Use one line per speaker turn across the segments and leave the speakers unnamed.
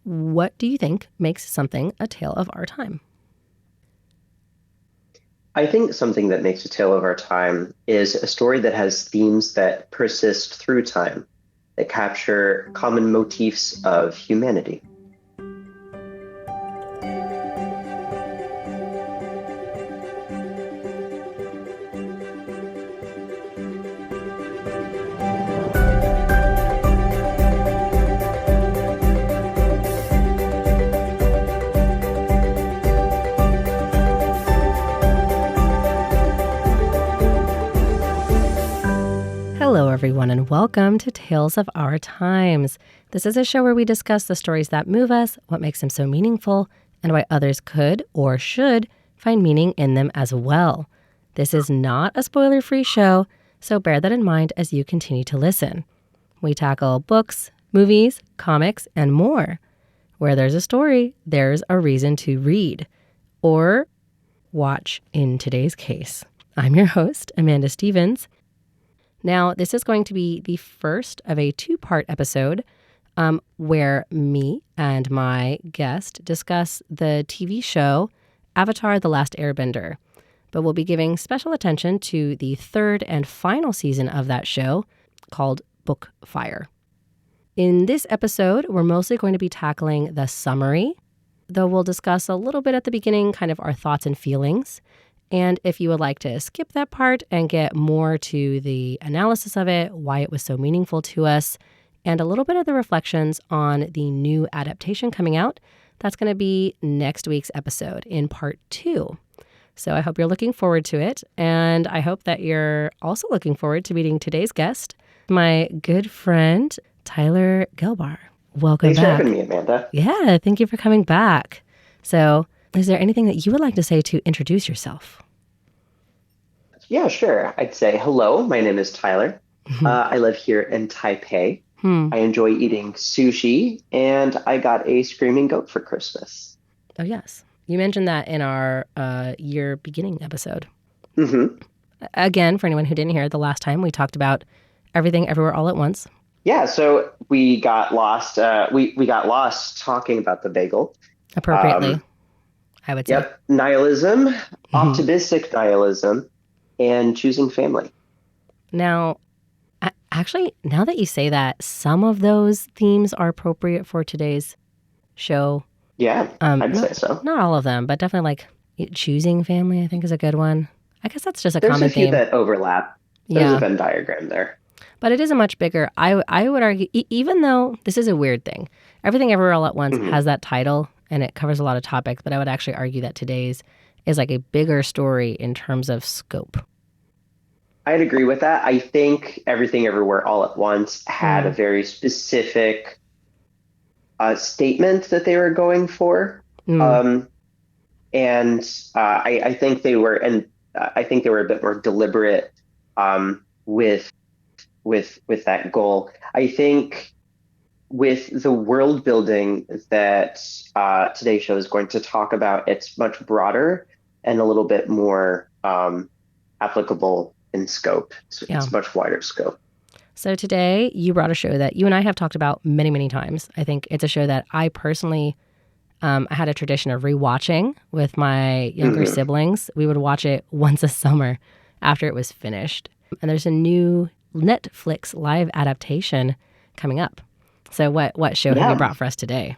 what do you think makes something a tale of our time?
I think something that makes a tale of our time is a story that has themes that persist through time, that capture common motifs of humanity.
Hello, everyone, and welcome to Tales of Our Times. This is a show where we discuss the stories that move us, what makes them so meaningful, and why others could or should find meaning in them as well. This is not a spoiler-free show, so bear that in mind as you continue to listen. We tackle books, movies, comics, and more. Where there's a story, there's a reason to read. Or watch in today's case. I'm your host, Amanda Stevens. Now, this is going to be the first of a two-part episode where me and my guest discuss the TV show Avatar: The Last Airbender. But we'll be giving special attention to the third and final season of that show called Book Fire. In this episode, we're mostly going to be tackling the summary, though we'll discuss a little bit at the beginning, kind of our thoughts and feelings. And if you would like to skip that part and get more to the analysis of it, why it was so meaningful to us, and a little bit of the reflections on the new adaptation coming out, that's going to be next week's episode in part 2. So I hope you're looking forward to it. And I hope that you're also looking forward to meeting today's guest, my good friend, Tyler Gelbar. Welcome
Thanks
back.
for having me, Amanda.
Yeah, thank you for coming back. So is there anything that you would like to say to introduce yourself?
Yeah, sure. I'd say hello. My name is Tyler. I live here in Taipei. I enjoy eating sushi, and I got a screaming goat for Christmas.
Oh, yes. You mentioned that in our year beginning episode.
Mm-hmm.
Again, for anyone who didn't hear it, the last time we talked about everything everywhere all at once.
Yeah, so we got lost. We got lost talking about the bagel.
Appropriately, I would say.
Yep, nihilism, optimistic nihilism, and choosing family.
Now, actually, now that you say that, some of those themes are appropriate for today's show.
Yeah, I'd say so.
Not all of them, but definitely like choosing family, I think is a good one. I guess that's just a
There's
common
a few
theme.
that overlap. There's a Venn diagram there.
But it is a much bigger, I would argue, even though this is a weird thing, Everything Everywhere All at Once has that title and it covers a lot of topics, but I would actually argue that today's is like a bigger story in terms of scope.
I'd agree with that. I think Everything Everywhere All at Once had a very specific statement that they were going for. I think they were, I think they were a bit more deliberate with that goal. I think with the world building that today's show is going to talk about, it's much broader and a little bit more applicable in scope. It's much wider scope.
So today you brought a show that you and I have talked about many, many times. I think it's a show that I personally I had a tradition of rewatching with my younger siblings. We would watch it once a summer after it was finished. And there's a new Netflix live adaptation coming up. So what show have you brought for us today?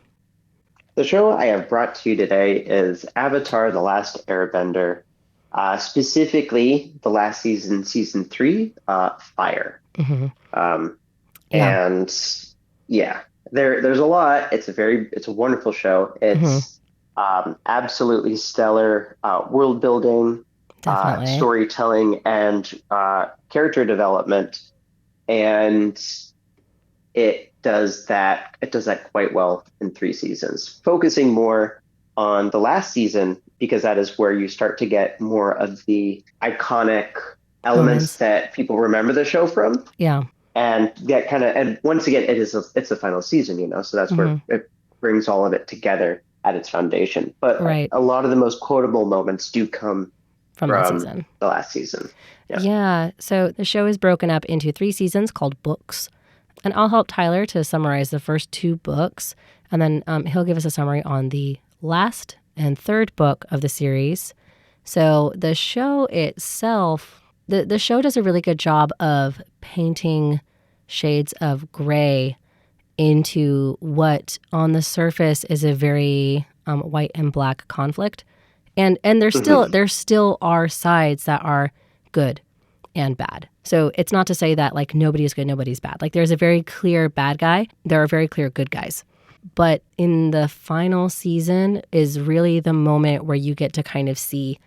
The show I have brought to you today is Avatar: The Last Airbender, specifically the last season, season 3, Fire. And there's a lot. It's a wonderful show. It's absolutely stellar world building, storytelling, and character development, and it does that quite well in 3 seasons, focusing more on the last season because that is where you start to get more of the iconic elements that people remember the show from.
Yeah.
And that and once again, it's the final season, so that's where it brings all of it together at its foundation. But a lot of the most quotable moments do come from the last season.
Yeah. So the show is broken up into 3 seasons called books. And I'll help Tyler to summarize the first 2 books, and then he'll give us a summary on the last and 3rd book of the series. So the show itself, the show does a really good job of painting shades of gray into what on the surface is a very white and black conflict. And there still are sides that are good and bad. So it's not to say that like nobody is good, nobody's bad. Like there's a very clear bad guy. There are very clear good guys. But in the final season is really the moment where you get to kind of see,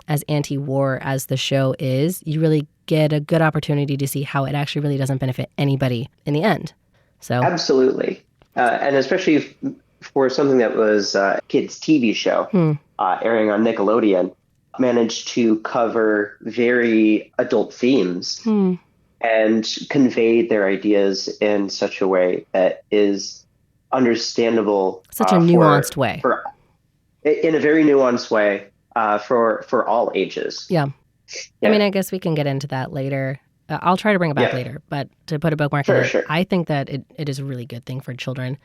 as anti-war as the show is, you really get a good opportunity to see how it actually really doesn't benefit anybody in the end. So
absolutely. And especially for something that was a kids' TV show airing on Nickelodeon, managed to cover very adult themes and convey their ideas in such a way that is understandable.
Such a nuanced way.
In a very nuanced way for all ages.
Yeah. I mean, I guess we can get into that later. I'll try to bring it back later, but to put a bookmark in it, I think that it is a really good thing for children,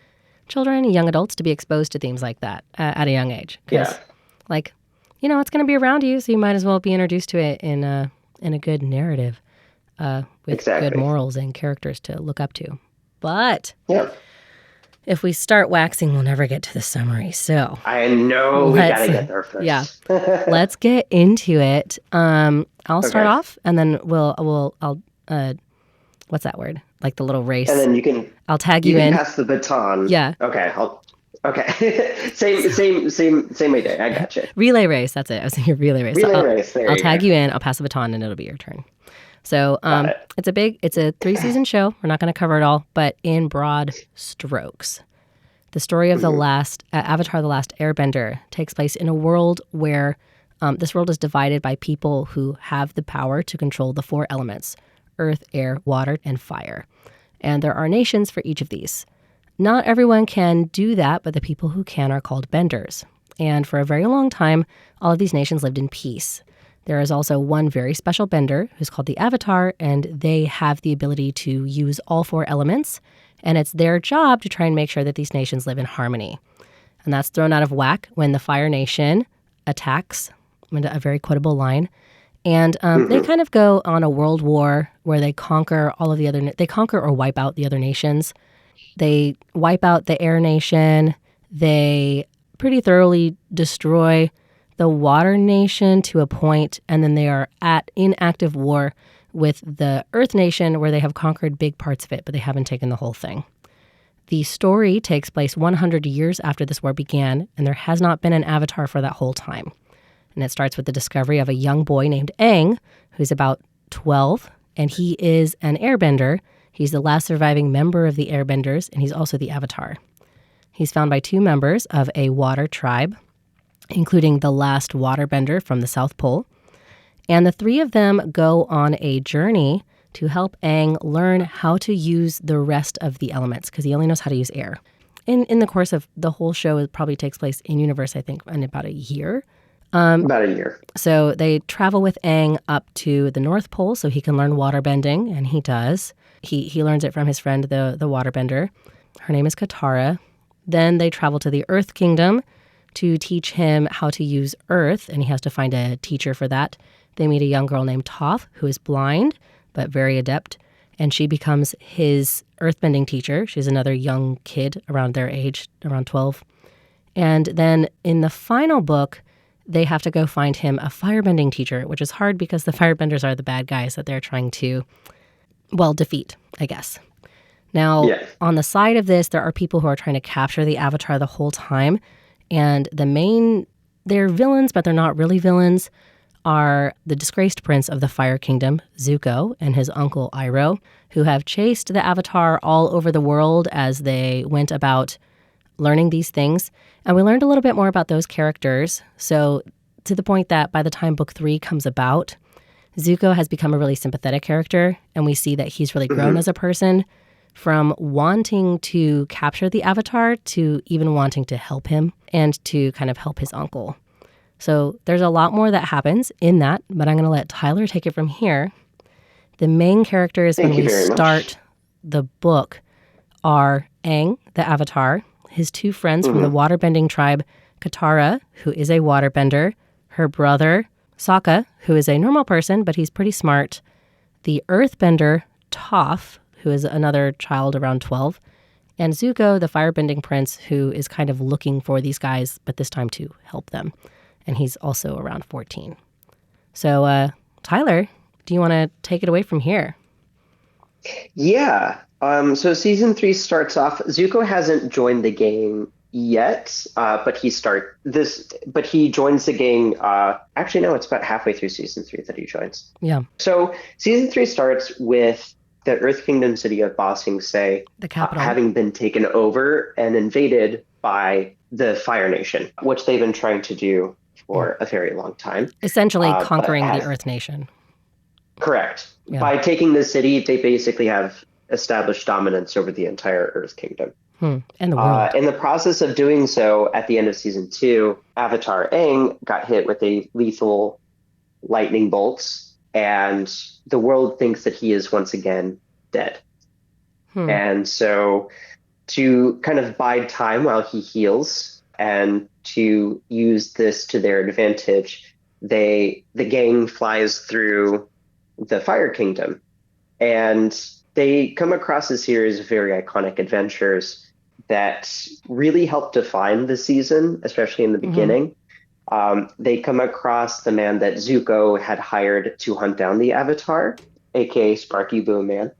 young adults, to be exposed to themes like that at a young age. Because, like, you know, it's going to be around you, so you might as well be introduced to it in a good narrative with good morals and characters to look up to. But if we start waxing, we'll never get to the summary. So
I know we got to get there first.
Yeah, let's get into it. I'll start off, and then I'll what's that word? Like the little race.
And then
I'll tag you in.
Pass the baton.
Yeah.
Okay. Okay. same idea. I got you.
Relay race. That's it. I was thinking relay race.
Relay race.
I'll tag you in. I'll pass the baton, and it'll be your turn. So it's a 3-season show. We're not going to cover it all, but in broad strokes, the story of the last Avatar: The Last Airbender takes place in a world where this world is divided by people who have the power to control the 4 elements: earth, air, water, and fire. And there are nations for each of these. Not everyone can do that, but the people who can are called benders. And for a very long time, all of these nations lived in peace. There is also one very special bender who's called the Avatar, and they have the ability to use all 4 elements, and it's their job to try and make sure that these nations live in harmony. And that's thrown out of whack when the Fire Nation attacks, a very quotable line, and they kind of go on a world war where they conquer they conquer or wipe out the other nations. They wipe out the Air Nation. They pretty thoroughly destroy the Water Nation to a point, and then they are in active war with the Earth Nation, where they have conquered big parts of it, but they haven't taken the whole thing. The story takes place 100 years after this war began, and there has not been an Avatar for that whole time. And it starts with the discovery of a young boy named Aang, who's about 12, and he is an airbender. He's the last surviving member of the airbenders, and he's also the Avatar. He's found by 2 members of a water tribe, including the last waterbender from the South Pole. And the 3 of them go on a journey to help Aang learn how to use the rest of the elements, because he only knows how to use air. In the course of the whole show, it probably takes place in universe, I think, in about a year.
About a year.
So they travel with Aang up to the North Pole so he can learn waterbending, and he does. He learns it from his friend, the waterbender. Her name is Katara. Then they travel to the Earth Kingdom to teach him how to use Earth, and he has to find a teacher for that. They meet a young girl named Toph, who is blind, but very adept, and she becomes his earthbending teacher. She's another young kid around their age, around 12. And then in the final book, they have to go find him a firebending teacher, which is hard because the firebenders are the bad guys that they're trying to, defeat, I guess. Now, on the side of this, there are people who are trying to capture the Avatar the whole time. And they're villains, but they're not really villains, are the disgraced prince of the Fire Kingdom, Zuko, and his uncle Iroh, who have chased the Avatar all over the world as they went about learning these things. And we learned a little bit more about those characters. So to the point that by the time book 3 comes about, Zuko has become a really sympathetic character, and we see that he's really grown as a person, from wanting to capture the Avatar to even wanting to help him and to kind of help his uncle. So there's a lot more that happens in that, but I'm going to let Tyler take it from here. The main characters, when we start the book are Aang, the Avatar, his two friends from the waterbending tribe, Katara, who is a waterbender, her brother, Sokka, who is a normal person, but he's pretty smart, the earthbender, Toph, who is another child around 12, and Zuko, the firebending prince, who is kind of looking for these guys, but this time to help them. And he's also around 14. So, Tyler, do you want to take it away from here?
Yeah. So season 3 starts off. Zuko hasn't joined the gang yet, but he joins the gang. Actually, no, it's about halfway through season 3 that he joins.
Yeah.
So season 3 starts with the Earth Kingdom city of Ba Sing Se,
the capital,
having been taken over and invaded by the Fire Nation, which they've been trying to do for a very long time.
Essentially conquering the Earth Nation.
Correct. Yeah. By taking the city, they basically have established dominance over the entire Earth Kingdom.
And the world.
In the process of doing so, at the end of season 2, Avatar Aang got hit with a lethal lightning bolts, and the world thinks that he is once again dead. And so to kind of bide time while he heals and to use this to their advantage, the gang flies through the Fire Kingdom, and they come across a series of very iconic adventures that really help define the season, especially in the beginning. They come across the man that Zuko had hired to hunt down the Avatar, aka Sparky Boom Man.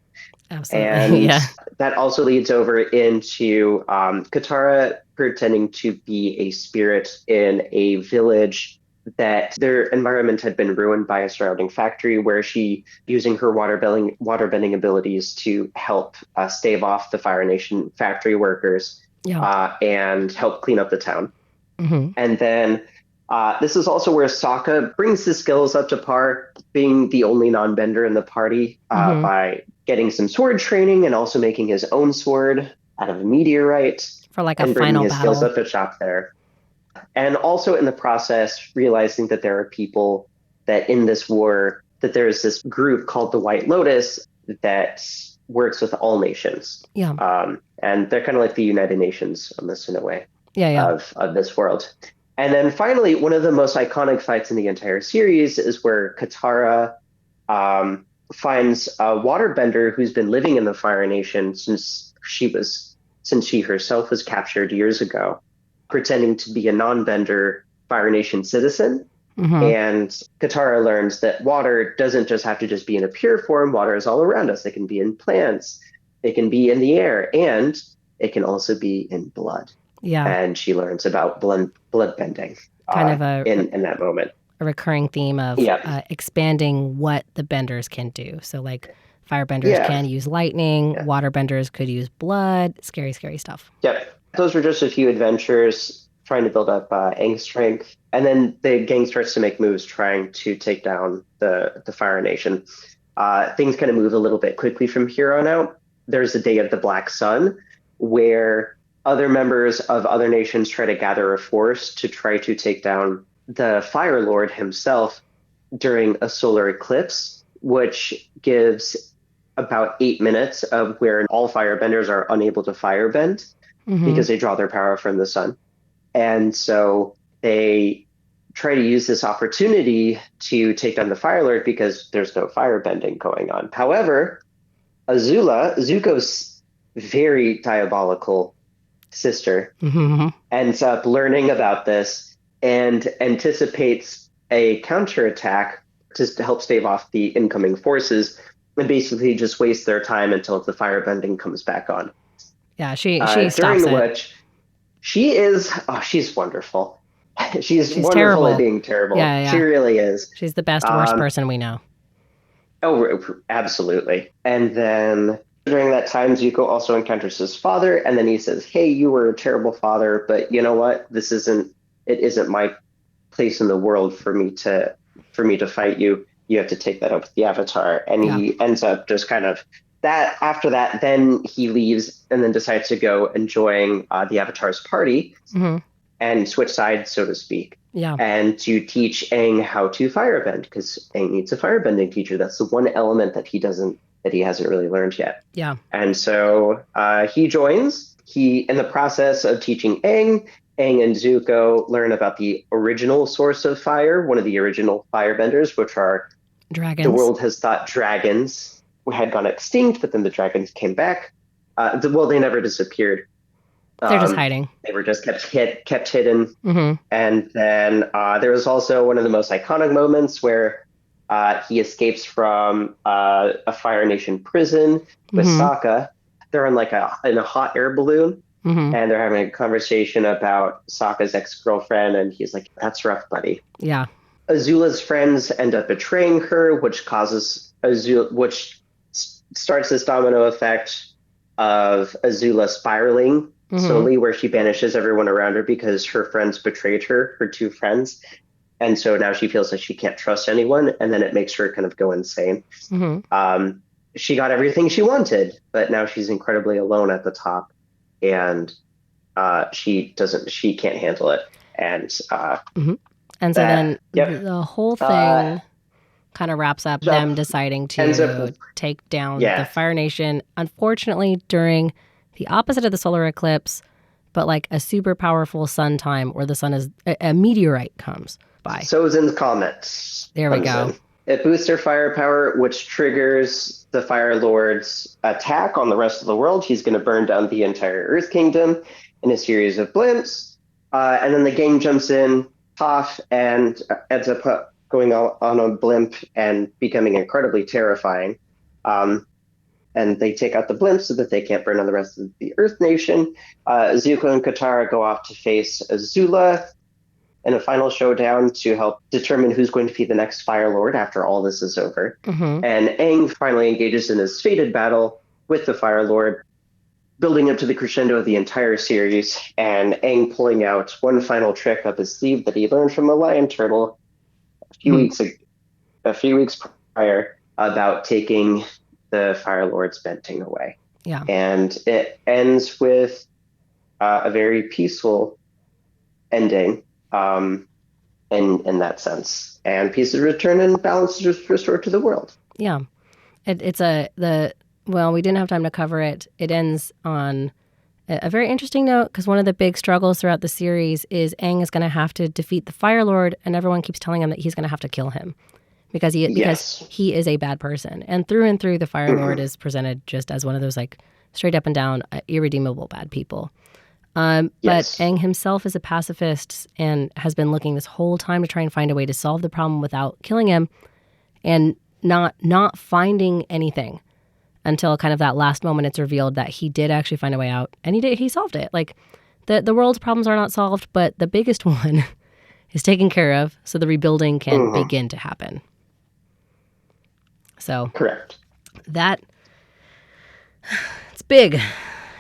Absolutely.
And that also leads over into Katara pretending to be a spirit in a village that their environment had been ruined by a surrounding factory, where she, using her waterbending abilities to help stave off the Fire Nation factory workers and help clean up the town. And then this is also where Sokka brings his skills up to par, being the only non-bender in the party, by getting some sword training and also making his own sword out of a meteorite.
For like a final battle. And bringing his
skills up to shop there. And also in the process, realizing that there are people that in this war, that there is this group called the White Lotus that works with all nations. And they're kind of like the United Nations almost in a way of this world. And then finally, one of the most iconic fights in the entire series is where Katara finds a waterbender who's been living in the Fire Nation since she herself was captured years ago, pretending to be a non-bender Fire Nation citizen. And Katara learns that water doesn't just have to just be in a pure form. Water is all around us. It can be in plants, it can be in the air, and it can also be in blood. And she learns about blood bending kind of in that moment.
A recurring theme of expanding what the benders can do. So like firebenders can use lightning, waterbenders could use blood, scary stuff.
Those were just a few adventures trying to build up Aang's strength. And then the gang starts to make moves trying to take down the Fire Nation. Things kind of move a little bit quickly from here on out. There's the Day of the Black Sun, where other members of other nations try to gather a force to try to take down the Fire Lord himself during a solar eclipse, which gives about 8 minutes of where all firebenders are unable to firebend because they draw their power from the sun. And so they try to use this opportunity to take down the Fire Lord because there's no firebending going on. However, Azula, Zuko's very diabolical sister, ends up learning about this and anticipates a counterattack to help stave off the incoming forces, and basically just waste their time until the firebending comes back on.
She stops
during
it.
Which she's wonderful. She's wonderful
terrible.
at being terrible. She really is.
She's the best, worst person we know.
Oh, absolutely. And then during that time, Zuko also encounters his father, and then he says, "Hey, you were a terrible father, but you know what? It isn't my place in the world for me to fight you. You have to take that up with the Avatar." And he ends up just kind of that. After that, then he leaves and then decides to go and join the Avatar's party and switch sides, so to speak. And to teach Aang how to firebend, because Aang needs a firebending teacher. That's the one element that he doesn't that he hasn't really learned yet.
Yeah.
And so he joins. In the process of teaching Aang and Zuko learn about the original source of fire, one of the original firebenders, which are
dragons.
The world has thought dragons had gone extinct, but then the dragons came back. They never disappeared.
They're just hiding.
They were just kept hidden. Mm-hmm. And then there was also one of the most iconic moments where he escapes from a Fire Nation prison with Sokka. They're in in a hot air balloon, and they're having a conversation about Sokka's ex-girlfriend, and he's like, "That's rough, buddy."
Yeah.
Azula's friends end up betraying her, which starts this domino effect of Azula spiraling slowly, where she banishes everyone around her because her friends betrayed her two friends. And so now she feels like she can't trust anyone, and then it makes her kind of go insane. She got everything she wanted, but now she's incredibly alone at the top, and she can't handle it. And
so then the whole thing kind of wraps up them deciding to take down the Fire Nation. Unfortunately, during the opposite of the solar eclipse, but like a super powerful sun time where the sun is a meteorite comes by.
Sozin's Comet.
There we go.
It boosts their firepower, which triggers the Fire Lord's attack on the rest of the world. He's going to burn down the entire Earth Kingdom in a series of blimps. And then the gang jumps in, Toph, and ends up going on a blimp and becoming incredibly terrifying. And they take out the blimp so that they can't burn on the rest of the Earth Nation. Zuko and Katara go off to face Azula in a final showdown to help determine who's going to be the next Fire Lord after all this is over. And Aang finally engages in his fated battle with the Fire Lord, building up to the crescendo of the entire series, and Aang pulling out one final trick up his sleeve that he learned from a lion turtle a few weeks prior about taking the Fire Lord's venting away.
Yeah.
And it ends with a very peaceful ending in that sense. And peace is returned and balance is restored to the world.
Yeah. Well, we didn't have time to cover it. It ends on a very interesting note because one of the big struggles throughout the series is Aang is going to have to defeat the Fire Lord, and everyone keeps telling him that he's going to have to kill him because he is a bad person. And through, the Fire Lord is presented just as one of those like straight up and down, irredeemable bad people. But Aang himself is a pacifist and has been looking this whole time to try and find a way to solve the problem without killing him, and not finding anything. Until kind of that last moment, it's revealed that he did actually find a way out, and he solved it. Like, the world's problems are not solved, but the biggest one is taken care of, so the rebuilding can begin to happen. So,
correct.
It's big.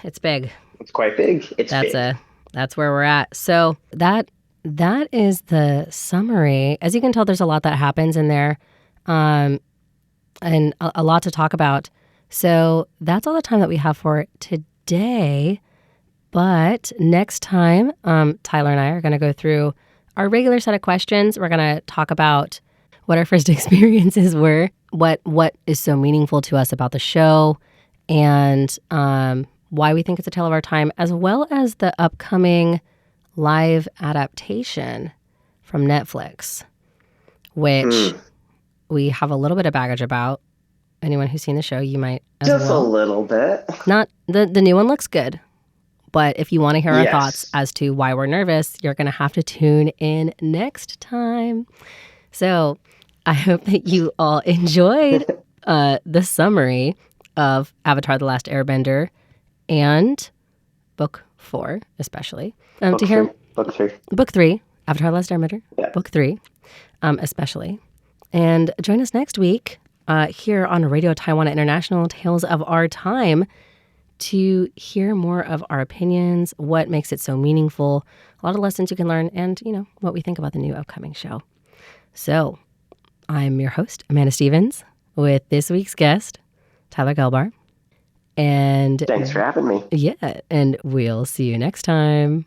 It's big.
It's quite big.
That's where we're at. So that is the summary. As you can tell, there's a lot that happens in there, and a lot to talk about. So that's all the time that we have for today. But next time, Tyler and I are going to go through our regular set of questions. We're going to talk about what our first experiences were, what is so meaningful to us about the show, and why we think it's a tale of our time, as well as the upcoming live adaptation from Netflix, which we have a little bit of baggage about. Anyone who's seen the show, you might as
just
well.
A little bit.
Not the new one looks good, but if you want to hear our thoughts as to why we're nervous, you're going to have to tune in next time. So I hope that you all enjoyed the summary of Avatar: The Last Airbender and Book 4, especially.
Book 3,
Avatar: The Last Airbender, Book 3, especially. And join us next week here on Radio Taiwan International, Tales of Our Time, to hear more of our opinions, what makes it so meaningful, a lot of lessons you can learn, and, what we think about the new upcoming show. So, I'm your host, Amanda Stevens, with this week's guest, Tyler Gelbar. And
thanks for having me.
Yeah, and we'll see you next time.